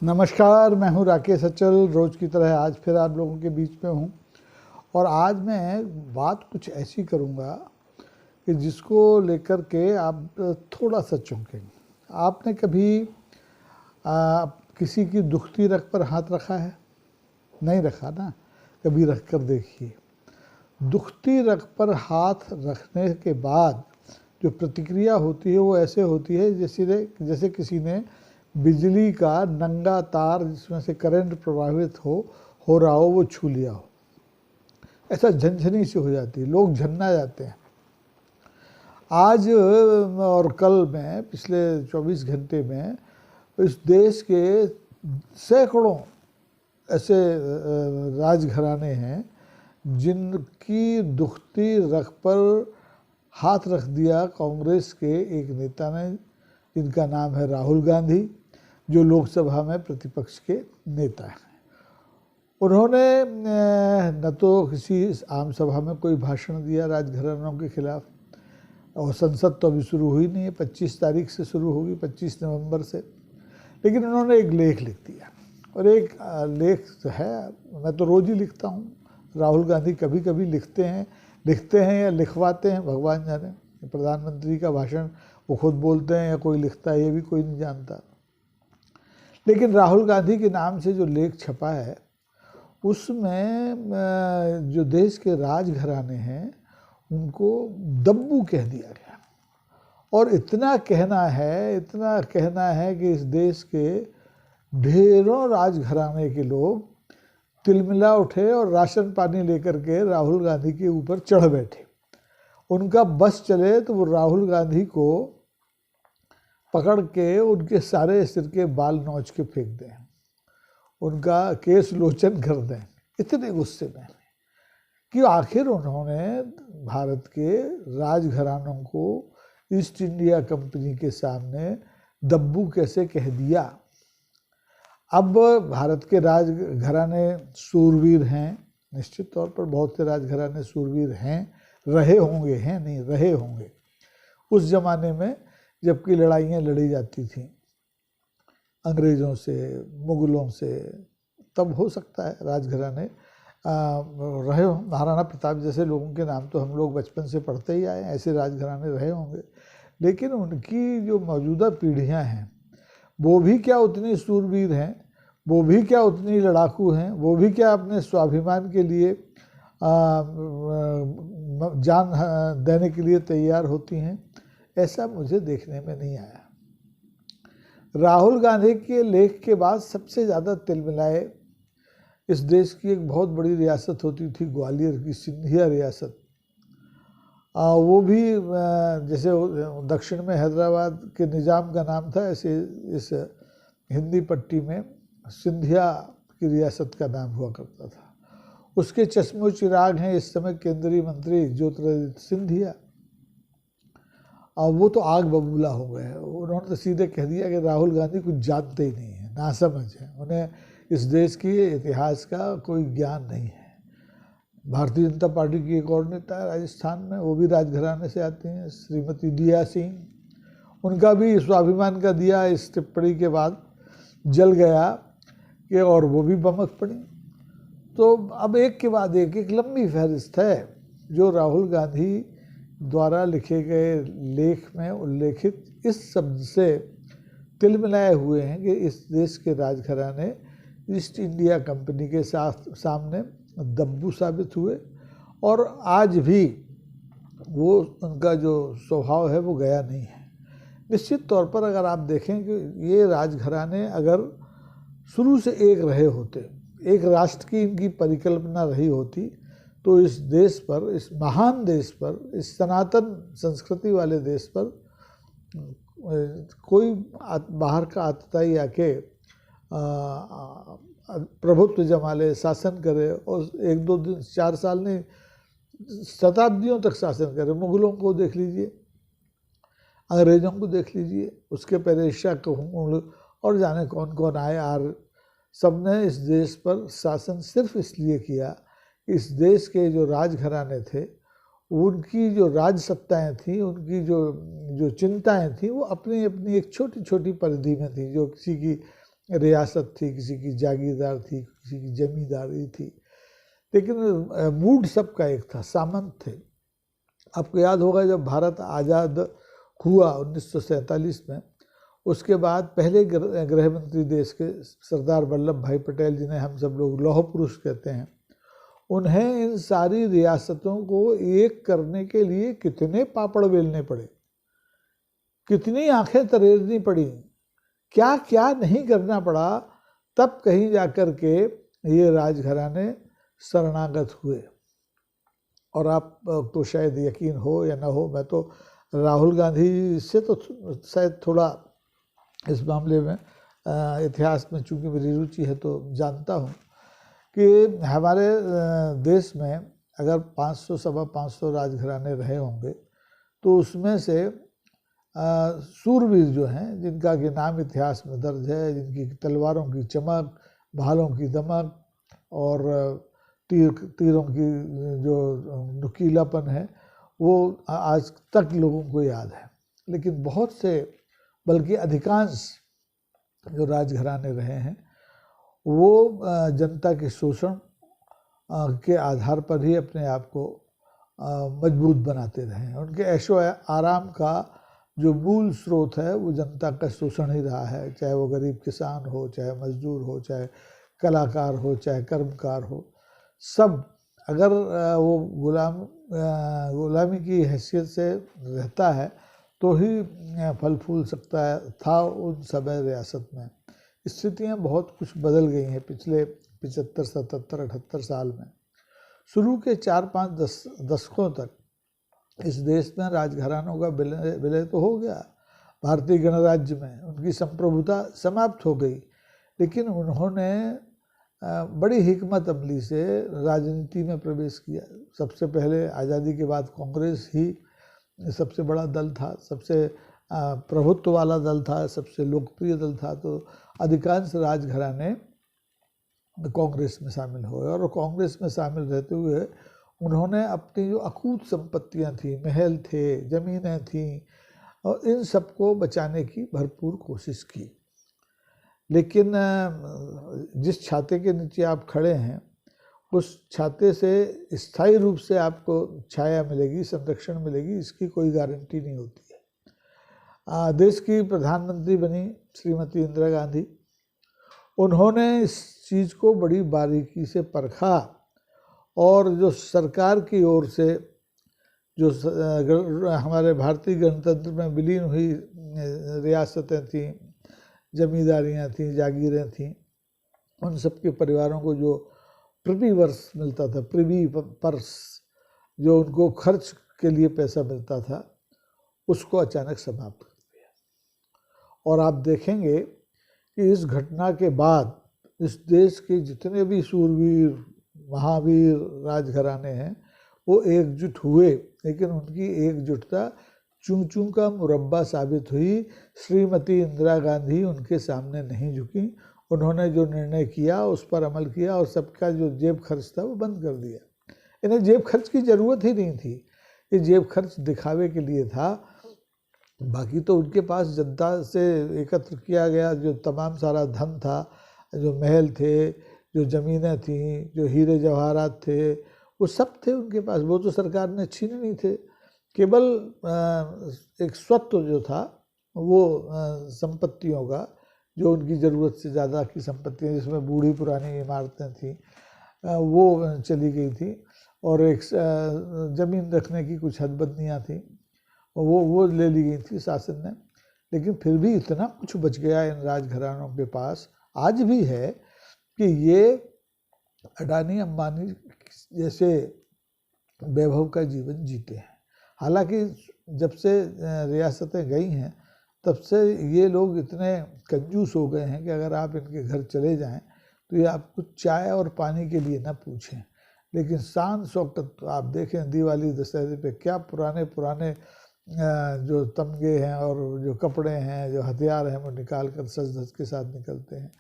नमस्कार, मैं हूँ राकेश अचल। रोज़ की तरह आज फिर आप लोगों के बीच में हूँ और आज मैं बात कुछ ऐसी करूँगा कि जिसको लेकर के आप थोड़ा सा चौंकेंगे। आपने कभी किसी की दुखती रग पर हाथ रखा है? नहीं रखा ना? कभी रख कर देखिए। दुखती रग पर हाथ रखने के बाद जो प्रतिक्रिया होती है वो ऐसे होती है जैसे किसी ने बिजली का नंगा तार जिसमें से करंट प्रवाहित हो रहा हो वो छू लिया हो। ऐसा झनझनी सी हो जाती है, लोग झन्ना जाते हैं। आज और कल में पिछले 24 घंटे में इस देश के सैकड़ों ऐसे राजघराने हैं जिनकी दुखती रग पर हाथ रख दिया कांग्रेस के एक नेता ने, जिनका नाम है राहुल गांधी, जो लोकसभा में प्रतिपक्ष के नेता हैं। उन्होंने न तो किसी आम सभा में कोई भाषण दिया राजघरानों के खिलाफ, और संसद तो अभी शुरू हुई नहीं है, 25 तारीख से शुरू होगी, 25 नवंबर से। लेकिन उन्होंने एक लेख लिख दिया, और एक लेख है, मैं तो रोज़ ही लिखता हूँ, राहुल गांधी कभी कभी लिखते हैं या लिखवाते हैं, भगवान जाने। प्रधानमंत्री का भाषण वो खुद बोलते हैं या कोई लिखता है, ये भी कोई नहीं जानता। लेकिन राहुल गांधी के नाम से जो लेख छपा है उसमें जो देश के राजघराने हैं उनको दब्बू कह दिया गया। और इतना कहना है कि इस देश के ढेरों राजघराने के लोग तिलमिला उठे और राशन पानी लेकर के राहुल गांधी के ऊपर चढ़ बैठे। उनका बस चले तो वो राहुल गांधी को पकड़ के उनके सारे सिर के बाल नोच के फेंक दें, उनका केस लोचन कर दें। इतने गुस्से में कि आखिर उन्होंने भारत के राजघरानों को ईस्ट इंडिया कंपनी के सामने दब्बू कैसे कह दिया। अब भारत के राजघराने सूरवीर हैं, निश्चित तौर पर बहुत से राजघराने सूरवीर हैं, रहे होंगे उस ज़माने में जबकि लड़ाइयाँ लड़ी जाती थीं अंग्रेज़ों से, मुग़लों से, तब हो सकता है राजघराने रहे हों। महाराणा प्रताप जैसे लोगों के नाम तो हम लोग बचपन से पढ़ते ही आए, ऐसे राजघराने रहे होंगे। लेकिन उनकी जो मौजूदा पीढ़ियां हैं वो भी क्या उतनी सूरवीर हैं, वो भी क्या उतनी लड़ाकू हैं, वो भी क्या अपने स्वाभिमान के लिए जान देने के लिए तैयार होती हैं। ऐसा मुझे देखने में नहीं आया। राहुल गांधी के लेख के बाद सबसे ज़्यादा तिलमिलाए इस देश की एक बहुत बड़ी रियासत होती थी, ग्वालियर की सिंधिया रियासत। वो भी जैसे दक्षिण में हैदराबाद के निज़ाम का नाम था, ऐसे इस हिंदी पट्टी में सिंधिया की रियासत का नाम हुआ करता था। उसके चश्मो चिराग हैं इस समय केंद्रीय मंत्री ज्योतिरादित्य सिंधिया। वो तो आग बबूला हो गए। उन्होंने तो सीधे कह दिया कि राहुल गांधी कुछ जानते ही नहीं है, नासमझ है, उन्हें इस देश के इतिहास का कोई ज्ञान नहीं है। भारतीय जनता पार्टी की एक और नेता है राजस्थान में, वो भी राजघराने से आती हैं, श्रीमती दिया सिंह। उनका भी स्वाभिमान का दिया इस टिप्पणी के बाद जल गया कि और वो भी बमक पड़ी। तो अब एक के बाद एक लंबी फहरिस्त है जो राहुल गांधी द्वारा लिखे गए लेख में उल्लेखित इस शब्द से तिलमिलाए हुए हैं कि इस देश के राजघराने ईस्ट इंडिया कंपनी के सामने दब्बू साबित हुए, और आज भी वो उनका जो स्वभाव है वो गया नहीं है। निश्चित तौर पर अगर आप देखें कि ये राजघराने अगर शुरू से एक रहे होते, एक राष्ट्र की इनकी परिकल्पना रही होती, तो इस देश पर, इस महान देश पर, इस सनातन संस्कृति वाले देश पर कोई बाहर का आतताई आके प्रभुत्व जमा ले, शासन करे, और 1-2 दिन 4 साल नहीं, शताब्दियों तक शासन करे। मुग़लों को देख लीजिए, अंग्रेज़ों को देख लीजिए, उसके पहले शाह कहूँ और जाने कौन कौन आए, और सबने इस देश पर शासन सिर्फ इसलिए किया कि इस देश के जो राजघराने थे उनकी जो राजसत्ताएँ थीं, उनकी जो चिंताएँ थीं, वो अपनी अपनी एक छोटी छोटी परिधि में थी, जो किसी की रियासत थी, किसी की जागीरदार थी, किसी की जमींदारी थी, लेकिन मूड सबका एक था, सामंत थे। आपको याद होगा जब भारत आज़ाद हुआ 1947 में, उसके बाद पहले गृह मंत्री देश के सरदार वल्लभ भाई पटेल, जिन्हें हम सब लोग लौह पुरुष कहते हैं, उन्हें इन सारी रियासतों को एक करने के लिए कितने पापड़ बेलने पड़े, कितनी आंखें तरेरनी पड़ी, क्या क्या नहीं करना पड़ा, तब कहीं जाकर के ये राजघराने शरणागत हुए। और आप तो शायद यकीन हो या ना हो, मैं तो राहुल गांधी से तो शायद थोड़ा इस मामले में इतिहास में चूंकि मेरी रुचि है तो जानता हूँ कि हमारे देश में अगर 500 सवा 500 राजघराने रहे होंगे तो उसमें से सूरवीर जो हैं, जिनका कि नाम इतिहास में दर्ज है, जिनकी तलवारों की चमक, भालों की दमक और तीरों की जो नुकीलापन है, वो आज तक लोगों को याद है। लेकिन बहुत से, बल्कि अधिकांश जो राजघराने रहे हैं वो जनता के शोषण के आधार पर ही अपने आप को मजबूत बनाते रहे हैं। उनके ऐशो आराम का जो मूल स्रोत है वो जनता का शोषण ही रहा है, चाहे वो गरीब किसान हो, चाहे मजदूर हो, चाहे कलाकार हो, चाहे कर्मकार हो, सब अगर वो गुलामी की हैसियत से रहता है तो ही फल फूल सकता है था उन समय रियासत में। स्थितियाँ बहुत कुछ बदल गई हैं पिछले 75, 77, 78 साल में। शुरू के 4-5 दशकों तक इस देश में राजघरानों का विलय तो हो गया, भारतीय गणराज्य में उनकी संप्रभुता समाप्त हो गई, लेकिन उन्होंने बड़ी हिकमत अमली से राजनीति में प्रवेश किया। सबसे पहले आज़ादी के बाद कांग्रेस ही सबसे बड़ा दल था, सबसे प्रभुत्व वाला दल था, सबसे लोकप्रिय दल था, तो अधिकांश राजघराने कांग्रेस में शामिल हुए और कांग्रेस में शामिल रहते हुए उन्होंने अपनी जो अकूत संपत्तियां थी, महल थे, ज़मीनें थीं, और इन सबको बचाने की भरपूर कोशिश की। लेकिन जिस छाते के नीचे आप खड़े हैं उस छाते से स्थायी रूप से आपको छाया मिलेगी, संरक्षण मिलेगी, इसकी कोई गारंटी नहीं होती है। देश की प्रधानमंत्री बनी श्रीमती इंदिरा गांधी, उन्होंने इस चीज़ को बड़ी बारीकी से परखा और जो सरकार की ओर से जो हमारे भारतीय गणतंत्र में विलीन हुई रियासतें थीं, जमींदारियाँ थीं, जागीरें थीं, उन सब के परिवारों को जो प्रिवी वर्ष मिलता था, प्रिवी पर्स, जो उनको खर्च के लिए पैसा मिलता था, उसको अचानक समाप्त कर दिया। और आप देखेंगे कि इस घटना के बाद इस देश के जितने भी सूरवीर, महावीर राजघराने हैं वो एकजुट हुए, लेकिन उनकी एकजुटता चूं चूं का मुरब्बा साबित हुई। श्रीमती इंदिरा गांधी उनके सामने नहीं झुकी, उन्होंने जो निर्णय किया उस पर अमल किया और सबका जो जेब खर्च था वो बंद कर दिया। इन्हें जेब खर्च की ज़रूरत ही नहीं थी, ये जेब खर्च दिखावे के लिए था। बाकी तो उनके पास जनता से एकत्र किया गया जो तमाम सारा धन था, जो महल थे, जो ज़मीनें थीं, जो हीरे जवाहरात थे, वो सब थे उनके पास। वो तो सरकार ने छीने नहीं थे, केवल एक स्वत्व जो था वो संपत्तियों का, जो उनकी ज़रूरत से ज़्यादा की संपत्तियाँ, जिसमें बूढ़ी पुरानी इमारतें थीं, वो चली गई थी, और एक ज़मीन रखने की कुछ हदबंदियाँ थीं, वो ले ली गई थी शासन ने। लेकिन फिर भी इतना कुछ बच गया इन राजघरानों के पास, आज भी है, कि ये अडानी अंबानी जैसे वैभव का जीवन जीते हैं। हालांकि जब से रियासतें गई हैं तब से ये लोग इतने कंजूस हो गए हैं कि अगर आप इनके घर चले जाएं तो ये आपको चाय और पानी के लिए ना पूछें, लेकिन शान शौकत आप देखें दिवाली दशहरे पे क्या पुराने पुराने जो तमगे हैं और जो कपड़े हैं, जो हथियार हैं, वो निकाल कर सज धज के साथ निकलते हैं।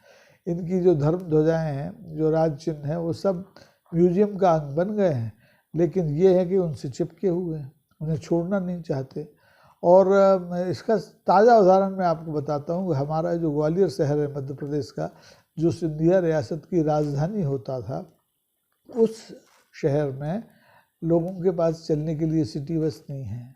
इनकी जो धर्म ध्वजाएँ हैं, जो राज चिन्ह हैं, वो सब म्यूजियम का अंग बन गए हैं, लेकिन ये है कि उनसे चिपके हुए हैं, उन्हें छोड़ना नहीं चाहते। और इसका ताज़ा उदाहरण मैं आपको बताता हूँ। हमारा जो ग्वालियर शहर है मध्य प्रदेश का, जो सिंधिया रियासत की राजधानी होता था, उस शहर में लोगों के पास चलने के लिए सिटी बस नहीं है।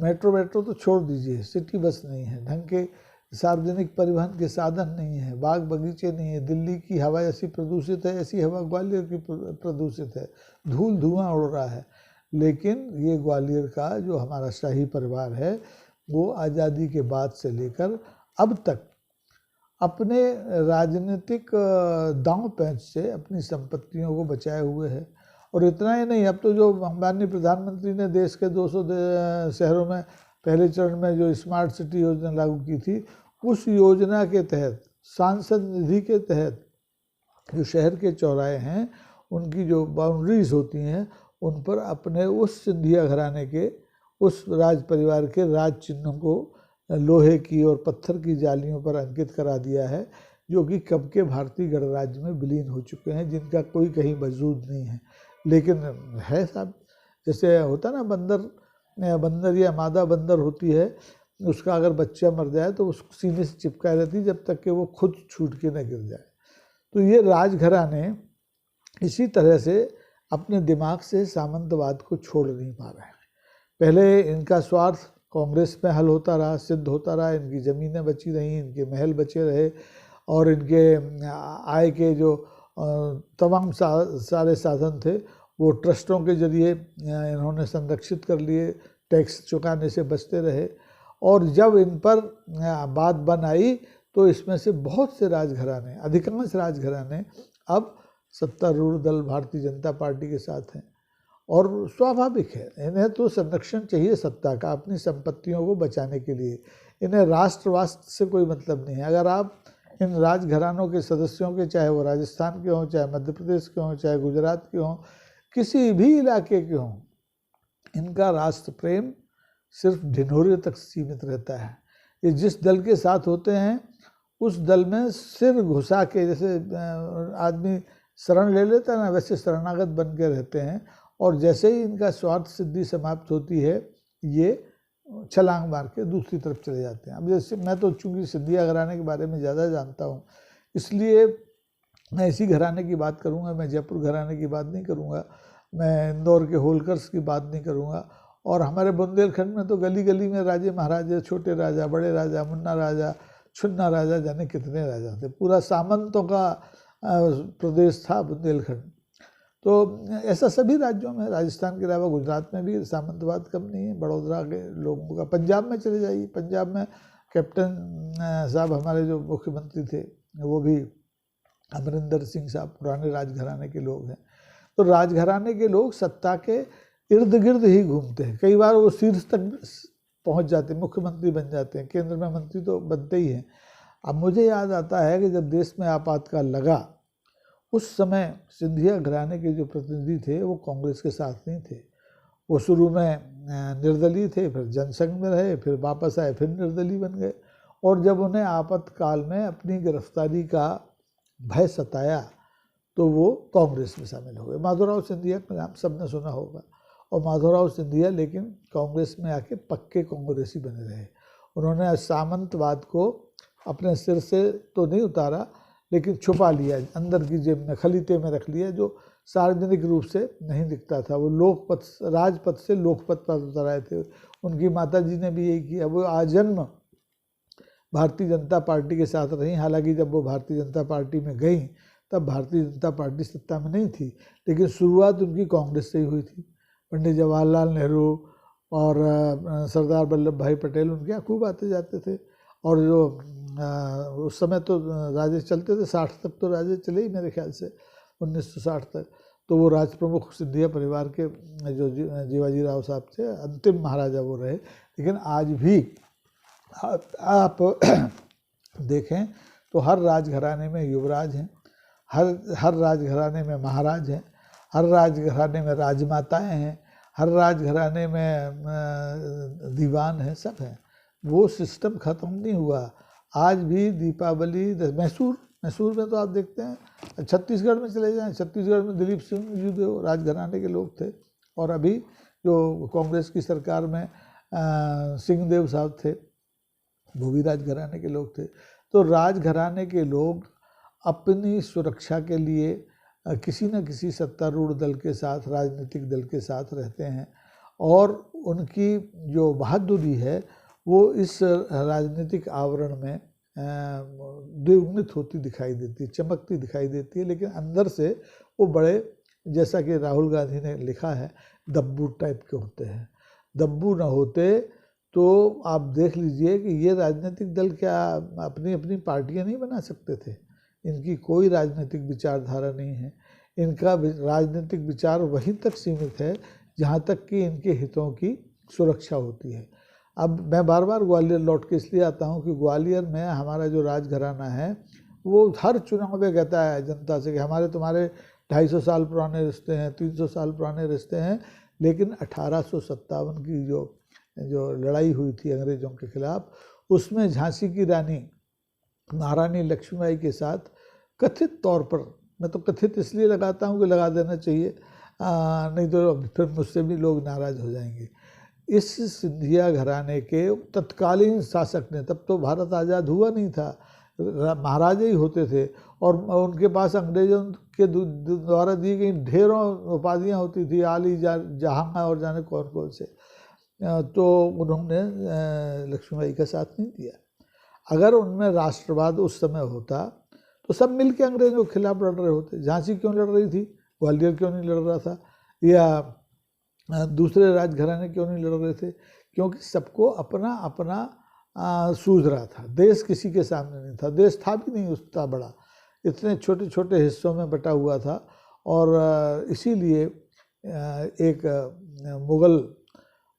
मेट्रो तो छोड़ दीजिए, सिटी बस नहीं है, ढंग के सार्वजनिक परिवहन के साधन नहीं है, बाग बगीचे नहीं है। दिल्ली की हवा ऐसी प्रदूषित है, ऐसी हवा ग्वालियर की प्रदूषित है, धूल धुआं उड़ रहा है। लेकिन ये ग्वालियर का जो हमारा शाही परिवार है, वो आज़ादी के बाद से लेकर अब तक अपने राजनीतिक दांव पैंच से अपनी संपत्तियों को बचाए हुए है। और इतना ही नहीं, अब तो जो माननीय प्रधानमंत्री ने देश के 200 शहरों में पहले चरण में जो स्मार्ट सिटी योजना लागू की थी, उस योजना के तहत, सांसद निधि के तहत, जो शहर के चौराहे हैं उनकी जो बाउंड्रीज होती हैं, उन पर अपने उस सिंधिया घराने के, उस राज परिवार के राज चिन्हों को लोहे की और पत्थर की जालियों पर अंकित करा दिया है, जो कि कब के भारतीय गणराज्य में विलीन हो चुके हैं, जिनका कोई कहीं वजूद नहीं है। लेकिन है साहब, जैसे होता ना बंदर या मादा बंदर होती है, उसका अगर बच्चा मर जाए तो उसको सीने से चिपकाए रहती है जब तक कि वो खुद छूट के न गिर जाए। तो ये राजघराने इसी तरह से अपने दिमाग से सामंतवाद को छोड़ नहीं पा रहे हैं। पहले इनका स्वार्थ कांग्रेस में हल होता रहा, सिद्ध होता रहा, इनकी ज़मीनें बची रहीं, इनके महल बचे रहे, और इनके आय के जो तमाम सारे साधन थे वो ट्रस्टों के जरिए इन्होंने संरक्षित कर लिए, टैक्स चुकाने से बचते रहे। और जब इन पर बात बन आई तो इसमें से बहुत से राजघराने, अधिकांश राजघराने अब सत्तारूढ़ दल भारतीय जनता पार्टी के साथ हैं। और स्वाभाविक है, इन्हें तो संरक्षण चाहिए सत्ता का, अपनी संपत्तियों को बचाने के लिए। इन्हें राष्ट्रवाद से कोई मतलब नहीं है। अगर आप इन राजघरानों के सदस्यों के, चाहे वो राजस्थान के हों, चाहे मध्य प्रदेश के हों, चाहे गुजरात के हों, किसी भी इलाके के हों, इनका राष्ट्र प्रेम सिर्फ ढिंढोरे तक सीमित रहता है। ये जिस दल के साथ होते हैं उस दल में सिर घुसा के, जैसे आदमी शरण ले लेता है ना, वैसे शरणागत बन के रहते हैं। और जैसे ही इनका स्वार्थ सिद्धि समाप्त होती है, ये छलांग मार के दूसरी तरफ चले जाते हैं। अब जैसे मैं तो चूँकि सिंधिया घराने के बारे में ज़्यादा जानता हूँ, इसलिए मैं इसी घराने की बात करूँगा। मैं जयपुर घराने की बात नहीं करूँगा, मैं इंदौर के होलकर्स की बात नहीं करूँगा। और हमारे बुंदेलखंड में तो गली गली में राजे महाराजे, छोटे राजा, बड़े राजा, मुन्ना राजा, छुन्ना राजा, जाने कितने राजा थे। पूरा सामंतों का प्रदेश था बुंदेलखंड। तो ऐसा सभी राज्यों में, राजस्थान के अलावा गुजरात में भी सामंतवाद कम नहीं है, बड़ौदा के लोगों का। पंजाब में चले जाइए, पंजाब में कैप्टन साहब हमारे जो मुख्यमंत्री थे, वो भी अमरिंदर सिंह साहब पुराने राजघराने के लोग हैं। तो राजघराने के लोग सत्ता के इर्द गिर्द ही घूमते हैं। कई बार वो शीर्ष तक पहुंच जाते हैं, मुख्यमंत्री बन जाते हैं, केंद्र में मंत्री तो बनते ही हैं। अब मुझे याद आता है कि जब देश में आपातकाल लगा, उस समय सिंधिया घराने के जो प्रतिनिधि थे वो कांग्रेस के साथ नहीं थे। वो शुरू में निर्दलीय थे, फिर जनसंघ में रहे, फिर वापस आए, फिर निर्दलीय बन गए। और जब उन्हें आपातकाल में अपनी गिरफ्तारी का भय सताया तो वो कांग्रेस में शामिल हो गए। माधवराव सिंधिया का नाम सबने सुना होगा। और माधवराव सिंधिया लेकिन कांग्रेस में आके पक्के कांग्रेसी बने रहे। उन्होंने सामंतवाद को अपने सिर से तो नहीं उतारा, लेकिन छुपा लिया, अंदर की जेब में, खलीते में रख लिया, जो सार्वजनिक रूप से नहीं दिखता था। वो लोकपथ, राजपथ से लोकपथ पर उतर आए थे। उनकी माताजी ने भी यही किया। वो आजन्म भारतीय जनता पार्टी के साथ रहीं। हालांकि जब वो भारतीय जनता पार्टी में गई तब भारतीय जनता पार्टी सत्ता में नहीं थी, लेकिन शुरुआत उनकी कांग्रेस से ही हुई थी। पंडित जवाहरलाल नेहरू और सरदार वल्लभ भाई पटेल उनके यहाँ खूब आते जाते थे। और जो उस समय तो राजे चलते थे, 60 तक तो राजे चले ही मेरे ख्याल से, 1960 तक। तो वो राज प्रमुख सिंधिया परिवार के जो जीवाजी राव साहब थे, अंतिम महाराजा वो रहे। लेकिन आज भी आप देखें तो हर राजघराने में युवराज हैं, हर राजघराने में महाराज हैं, हर राजघराने में राजमाताएं हैं, हर राजघराने में दीवान हैं, सब हैं। वो सिस्टम ख़त्म नहीं हुआ। आज भी दीपावली, मैसूर में तो आप देखते हैं, छत्तीसगढ़ में चले जाएं, छत्तीसगढ़ में दिलीप सिंह जी जो राजघराने के लोग थे, और अभी जो कांग्रेस की सरकार में सिंहदेव साहब थे, वो भी राजघराने के लोग थे। तो राजघराने के लोग अपनी सुरक्षा के लिए किसी न किसी सत्तारूढ़ दल के साथ, राजनीतिक दल के साथ रहते हैं, और उनकी जो बहादुरी है वो इस राजनीतिक आवरण में द्विगुणित होती दिखाई देती है, चमकती दिखाई देती है, लेकिन अंदर से वो बड़े, जैसा कि राहुल गांधी ने लिखा है, दब्बू टाइप के होते हैं। दब्बू न होते तो आप देख लीजिए कि ये राजनीतिक दल क्या अपनी अपनी पार्टियां नहीं बना सकते थे। इनकी कोई राजनीतिक विचारधारा नहीं है, इनका राजनीतिक विचार वहीं तक सीमित है जहाँ तक कि इनके हितों की सुरक्षा होती है। अब मैं बार बार ग्वालियर लौट के इसलिए आता हूँ कि ग्वालियर में हमारा जो राजघराना है वो हर चुनाव में कहता है जनता से कि हमारे तुम्हारे 250 साल पुराने रिश्ते हैं, 300 साल पुराने रिश्ते हैं, लेकिन 1857 की जो लड़ाई हुई थी अंग्रेज़ों के खिलाफ, उसमें झांसी की रानी महारानी लक्ष्मीबाई के साथ कथित तौर पर, मैं तो कथित इसलिए लगाता हूँ कि लगा देना चाहिए, नहीं तो फिर मुझसे भी लोग नाराज़ हो जाएंगे, इस सिंधिया घराने के तत्कालीन शासक ने, तब तो भारत आज़ाद हुआ नहीं था, महाराजा ही होते थे, और उनके पास अंग्रेज़ों के द्वारा दी गई ढेरों उपाधियाँ होती थी, आली जहाँ और जाने कौन कौन से, तो उन्होंने लक्ष्मीबाई का साथ नहीं दिया। अगर उनमें राष्ट्रवाद उस समय होता तो सब मिल के अंग्रेज़ों के खिलाफ लड़ रहे होते। झांसी क्यों लड़ रही थी, ग्वालियर क्यों नहीं लड़ रहा था, या दूसरे राजघराने क्यों नहीं लड़ रहे थे? क्योंकि सबको अपना अपना सूझ रहा था। देश किसी के सामने नहीं था, देश था भी नहीं उतना बड़ा, इतने छोटे छोटे हिस्सों में बटा हुआ था। और इसीलिए एक मुग़ल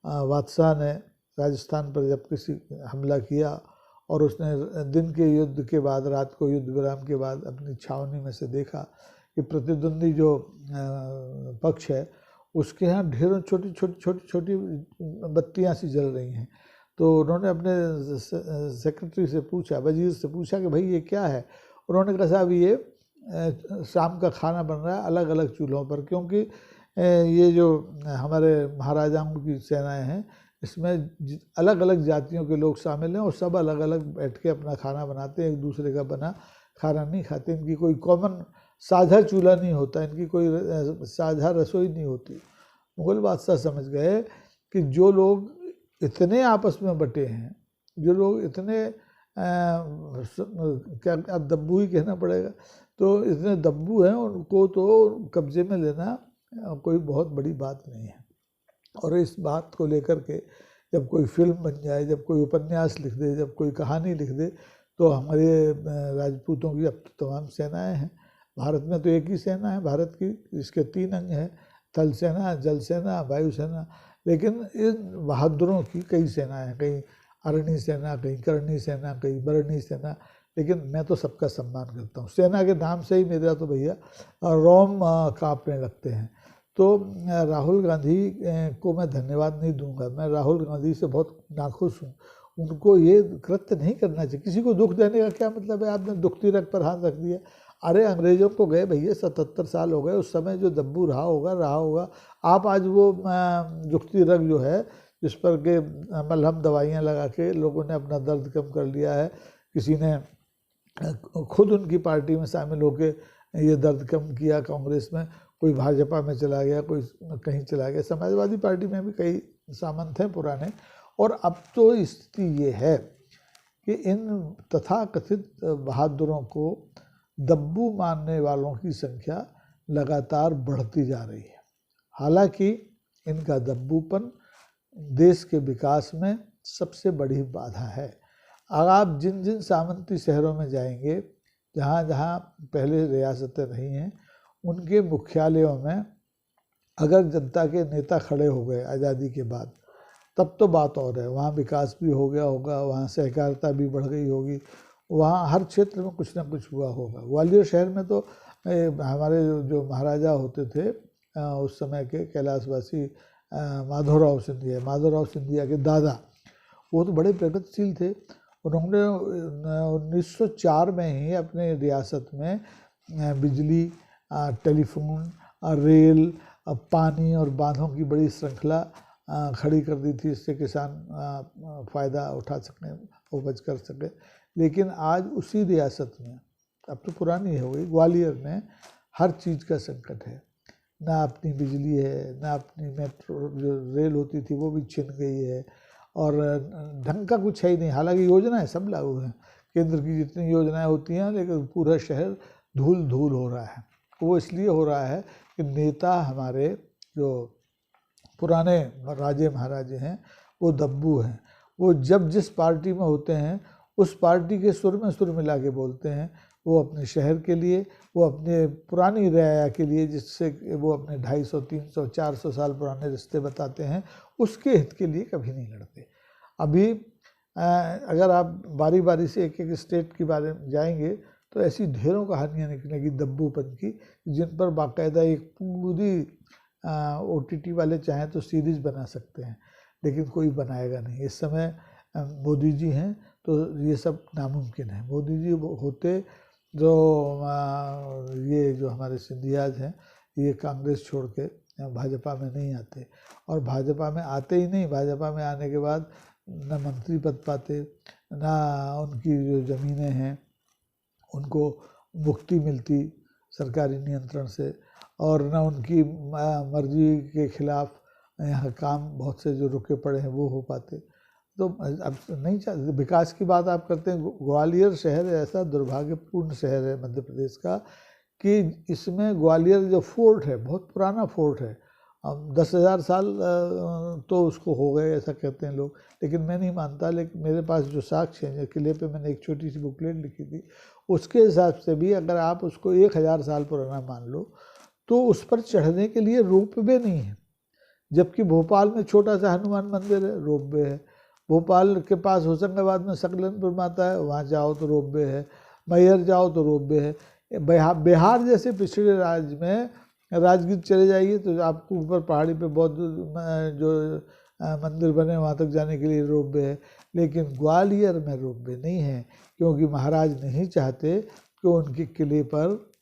बादशाह ने राजस्थान पर जब किसी हमला किया और उसने दिन के युद्ध के बाद, रात को युद्ध विराम के बाद अपनी छावनी में से देखा कि प्रतिद्वंदी जो पक्ष है उसके यहाँ ढेरों छोटी छोटी छोटी छोटी बत्तियाँ सी जल रही हैं। तो उन्होंने अपने सेक्रेटरी से पूछा, वजीर से पूछा कि भाई ये क्या है? उन्होंने कहा साहब ये शाम का खाना बन रहा है अलग अलग चूल्हों पर, क्योंकि ये जो हमारे महाराजाओं की सेनाएं हैं इसमें अलग अलग जातियों के लोग शामिल हैं और सब अलग अलग बैठ के अपना खाना बनाते हैं, एक दूसरे का बना खाना नहीं खाते। इनकी कोई कॉमन साझा चूल्हा नहीं होता, इनकी कोई साझा रसोई नहीं होती। मुग़ल बादशाह समझ गए कि जो लोग इतने आपस में बटे हैं, जो लोग इतने क्या अब दब्बू ही कहना पड़ेगा, तो इतने दब्बू हैं, उनको तो कब्जे में लेना कोई बहुत बड़ी बात नहीं है। और इस बात को लेकर के जब कोई फिल्म बन जाए, जब कोई उपन्यास लिख दे, जब कोई कहानी लिख दे, तो हमारे राजपूतों की अब तो तमाम सेनाएं हैं। भारत में तो एक ही सेना है भारत की, इसके 3 अंग हैं, थल सेना, जल सेना, वायु सेना, लेकिन इन बहादुरों की कई सेनाएं हैं, कहीं अरणी सेना, कहीं करणी सेना, कहीं बरणी सेना, लेकिन मैं तो सबका सम्मान करता हूँ। सेना के नाम से ही मेरा तो भैया रोम कांपने लगते हैं। तो राहुल गांधी को मैं धन्यवाद नहीं दूंगा, मैं राहुल गांधी से बहुत नाखुश हूँ। उनको ये कृत्य नहीं करना चाहिए। किसी को दुख देने का क्या मतलब है? आपने दुखती रग पर हाथ रख दिया। अरे अंग्रेज़ों को गए भैया 77 साल हो गए, उस समय जो दब्बू रहा होगा। आप आज वो दुखती रग जो है जिस पर के मलहम दवाइयाँ लगा के लोगों ने अपना दर्द कम कर लिया है, किसी ने खुद उनकी पार्टी में शामिल होकर ये दर्द कम किया, कांग्रेस में, कोई भाजपा में चला गया, कोई कहीं चला गया, समाजवादी पार्टी में भी कई सामंत हैं पुराने। और अब तो स्थिति ये है कि इन तथाकथित बहादुरों को दब्बू मानने वालों की संख्या लगातार बढ़ती जा रही है। हालांकि इनका दब्बूपन देश के विकास में सबसे बड़ी बाधा है। अब आप जिन जिन सामंती शहरों में जाएंगे, जहाँ जहाँ पहले रियासतें रही हैं, उनके मुख्यालयों में अगर जनता के नेता खड़े हो गए आज़ादी के बाद, तब तो बात और है, वहाँ विकास भी हो गया होगा, वहाँ सहकारिता भी बढ़ गई होगी, वहाँ हर क्षेत्र में कुछ ना कुछ हुआ होगा। ग्वालियर शहर में तो हमारे जो महाराजा होते थे उस समय के कैलाशवासी माधवराव सिंधिया के दादा, वो तो बड़े प्रगतिशील थे। उन्होंने 1904 में ही अपने रियासत में बिजली, टेलीफोन, रेल, पानी और बांधों की बड़ी श्रृंखला खड़ी कर दी थी, इससे किसान फ़ायदा उठा सकें, उपज कर सके। लेकिन आज उसी रियासत में, अब तो पुरानी हो गई, ग्वालियर में हर चीज़ का संकट है। ना अपनी बिजली है, ना अपनी मेट्रो जो रेल होती थी वो भी छिन गई है, और ढंग का कुछ है ही नहीं। हालांकि योजनाएं सब लागू हैं, केंद्र की जितनी योजनाएं होती हैं, लेकिन पूरा शहर धूल धूल हो रहा है। वो इसलिए हो रहा है कि नेता हमारे जो पुराने राजे महाराजे हैं वो दब्बू हैं। वो जब जिस पार्टी में होते हैं उस पार्टी के सुर में सुर मिला के बोलते हैं। वो अपने शहर के लिए, वो अपने पुरानी रियाया के लिए, जिससे वो अपने 250, 300, 400 साल पुराने रिश्ते बताते हैं, उसके हित के लिए कभी नहीं लड़ते। अभी अगर आप बारी बारी से एक एक स्टेट के बारे में जाएंगे तो ऐसी ढेरों कहानियाँ निकलेंगी दब्बूपन की, जिन पर बाकायदा एक पूरी OTT वाले चाहें तो सीरीज बना सकते हैं, लेकिन कोई बनाएगा नहीं। इस समय मोदी जी हैं तो ये सब नामुमकिन है। मोदी जी होते जो ये जो हमारे सिंधियाज हैं, ये कांग्रेस छोड़ के भाजपा में नहीं आते, और भाजपा में आते ही नहीं, भाजपा में आने के बाद न मंत्री पद पाते, ना उनकी जो ज़मीनें हैं उनको मुक्ति मिलती सरकारी नियंत्रण से, और न उनकी मर्जी के खिलाफ यहाँ काम बहुत से जो रुके पड़े हैं वो हो पाते। तो अब नहीं चाहते। विकास की बात आप करते हैं, ग्वालियर शहर ऐसा दुर्भाग्यपूर्ण शहर है मध्य प्रदेश का कि इसमें ग्वालियर जो फोर्ट है, बहुत पुराना फोर्ट है, 10,000 साल तो उसको हो गए ऐसा कहते हैं लोग, लेकिन मैं नहीं मानता। लेकिन मेरे पास जो साक्ष्य हैं, किले पे मैंने एक छोटी सी बुकलेट लिखी थी, उसके हिसाब से भी अगर आप उसको 1,000 साल पुराना मान लो तो उस पर चढ़ने के लिए रोपवे नहीं है। जबकि भोपाल में छोटा सा हनुमान मंदिर है, रोपवे है। भोपाल के पास होशंगाबाद में सकलनपुर माता है, वहाँ जाओ तो रोपवे है। मैहर जाओ तो रोपवे है। बिहार जैसे पिछड़े राज्य में राजगीर चले जाइए तो आपको ऊपर पहाड़ी पे बौद्ध जो मंदिर बने वहाँ तक जाने के लिए रोपवे है। लेकिन ग्वालियर में रोपवे नहीं है, क्योंकि महाराज नहीं चाहते कि उनके किले पर,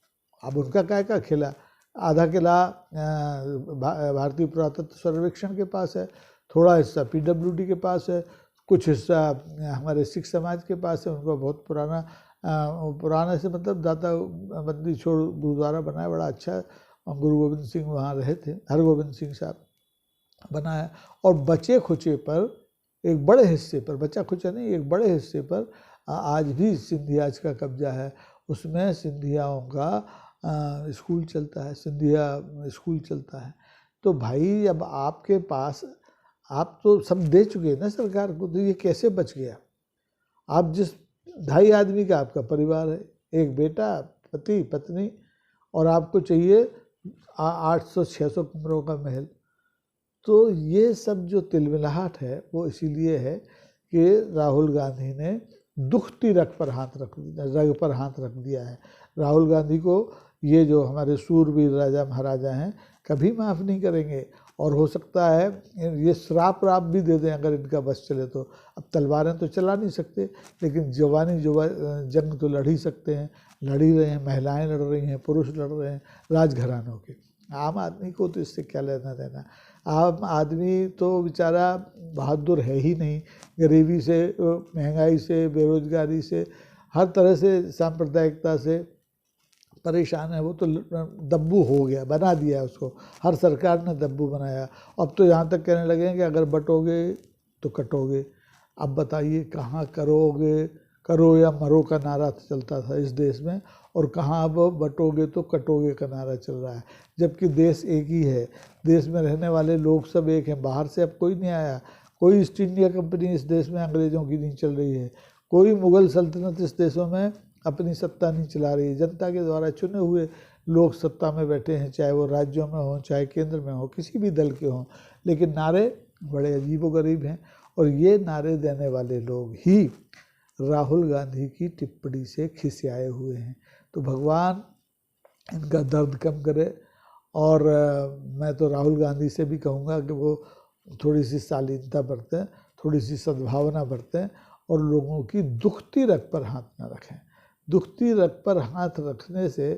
अब उनका काय का किला, आधा किला भारतीय पुरातत्व सर्वेक्षण के पास है, थोड़ा हिस्सा PWD के पास है, कुछ हिस्सा हमारे सिख समाज के पास है। उनका बहुत पुराना से मतलब दाता बंदी छोड़ गुरुद्वारा बनाया, बड़ा अच्छा, गुरु गोविंद सिंह वहाँ रहे थे, हरगोविंद सिंह साहब बनाया। और बचे खुचे पर एक बड़े हिस्से पर, बचा खुचा नहीं, एक बड़े हिस्से पर आज भी सिंधियाज का कब्जा है। उसमें सिंधियाओं का स्कूल चलता है, सिंधिया स्कूल चलता है। तो भाई अब आपके पास, आप तो सब दे चुके ना सरकार को, तो ये कैसे बच गया? आप जिस 2.5 आदमी का आपका परिवार है, एक बेटा, पति पत्नी, और आपको चाहिए 800-600 कमरों का महल। तो ये सब जो तिलमिलाहट है वो इसीलिए है कि राहुल गांधी ने दुखती रग पर हाथ रख दिया है। राहुल गांधी को ये जो हमारे सूरवीर राजा महाराजा हैं कभी माफ़ नहीं करेंगे, और हो सकता है ये श्राप भी दे दें अगर इनका बस चले तो। अब तलवारें तो चला नहीं सकते, लेकिन जवानी जंग तो लड़ ही सकते हैं, लड़ ही रहे हैं, महिलाएं लड़ रही हैं, पुरुष लड़ रहे हैं राजघरानों के। आम आदमी को तो इससे क्या लेना देना? आम आदमी तो बेचारा बहादुर है ही नहीं, गरीबी से, महंगाई से, बेरोजगारी से, हर तरह से सांप्रदायिकता से परेशान है। वो तो दब्बू हो गया, बना दिया उसको, हर सरकार ने दब्बू बनाया। अब तो यहाँ तक कहने लगे कि अगर बटोगे तो कटोगे। अब बताइए कहाँ करोगे, करो या मरो का नारा चलता था इस देश में, और कहाँ अब बटोगे तो कटोगे का नारा चल रहा है। जबकि देश एक ही है, देश में रहने वाले लोग सब एक हैं। बाहर से अब कोई नहीं आया, कोई ईस्ट इंडिया कंपनी इस देश में अंग्रेज़ों की नहीं चल रही है, कोई मुग़ल सल्तनत इस देशों में अपनी सत्ता नहीं चला रही है। जनता के द्वारा चुने हुए लोग सत्ता में बैठे हैं, चाहे वो राज्यों में हों, चाहे केंद्र में हो, किसी भी दल के हों। लेकिन नारे बड़े अजीबोगरीब हैं, और ये नारे देने वाले लोग ही राहुल गांधी की टिप्पणी से खिसियाए हुए हैं। तो भगवान इनका दर्द कम करे। और मैं तो राहुल गांधी से भी कहूँगा कि वो थोड़ी सी शालीनता बरतें, थोड़ी सी सद्भावना बरतें, और लोगों की दुखती रग पर हाथ न रखें। दुखती रग पर हाथ रखने से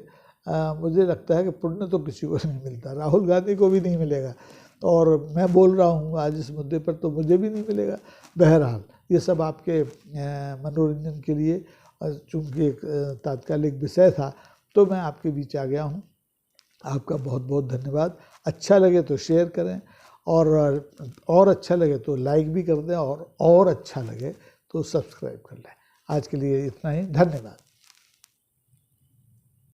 मुझे लगता है कि पुण्य तो किसी को नहीं मिलता, राहुल गांधी को भी नहीं मिलेगा। और मैं बोल रहा हूँ आज इस मुद्दे पर तो मुझे भी नहीं मिलेगा। बहरहाल ये सब आपके मनोरंजन के लिए, चूँकि एक तात्कालिक विषय था तो मैं आपके बीच आ गया हूँ। आपका बहुत बहुत धन्यवाद। अच्छा लगे तो शेयर करें, और अच्छा लगे तो लाइक भी कर दें, और अच्छा लगे तो सब्सक्राइब कर लें। आज के लिए इतना ही, धन्यवाद।